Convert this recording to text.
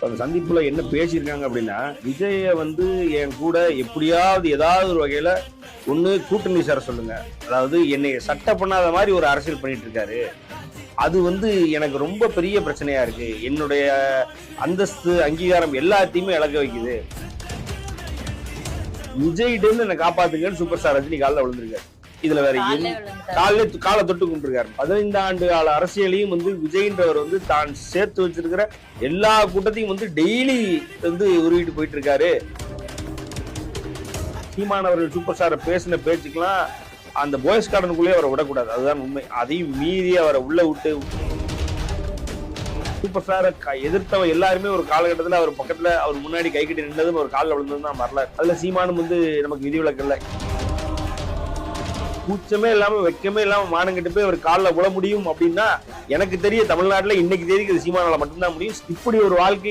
அந்த சந்திப்புல என்ன பேசியிருக்காங்க அப்படின்னா, விஜய வந்து என் கூட எப்படியாவது ஏதாவது ஒரு வகையில ஒண்ணு கூட்டணி சேர சொல்லுங்க. அதாவது என்னைய சட்ட பண்ணாத மாதிரி ஒரு அரசியல் பண்ணிட்டு இருக்காரு. அது வந்து எனக்கு ரொம்ப பெரிய பிரச்சனையா இருக்கு. என்னுடைய அந்தஸ்து, அங்கீகாரம் எல்லாத்தையுமே இழக்க வைக்குது. விஜய்கிட்ட என்ன காப்பாத்துங்கன்னு சூப்பர் ஸ்டார் ரஜினி காலில் விழுந்திருக்காரு. இதுல வேற காலை தொட்டு கும்பிட்டுருக்காரு. 15 ஆண்டு கால அரசியலையும் வந்து விஜய்ன்றவர் வந்து தான் சேர்த்து வச்சிருக்கிற எல்லா கூட்டத்தையும் வந்து டெய்லி வந்து உருவிட்டு போயிட்டு இருக்காரு. சீமானவர்கள் சூப்பர் ஸ்டார் பேசின பேச்சுக்கெல்லாம் அந்த பாய்ஸ் கார்டனுக்குள்ளே அவரை விடக்கூடாது. அதுதான் உண்மை. அதையும் மீறி அவரை உள்ள விட்டு சூப்பர் ஸ்டாரை எதிர்த்தவன் எல்லாருமே ஒரு காலகட்டத்தில் அவர் பக்கத்துல அவர் முன்னாடி கை கட்டி நின்றதும் ஒரு காலில் விழுந்ததும் தான் வரலாறு. அதுல சீமானும் வந்து நமக்கு விதிவிலக்கு இல்லை. கூச்சமே இல்லாம வெக்கமே இல்லாம மானங்கிட்டு போய் ஒரு காலில் விழ முடியும் அப்படின்னா எனக்கு தெரிய தமிழ்நாட்டுல இன்னைக்கு தேதிக்கு சீமானால மட்டும்தான் முடியும். இப்படி ஒரு வாழ்க்கை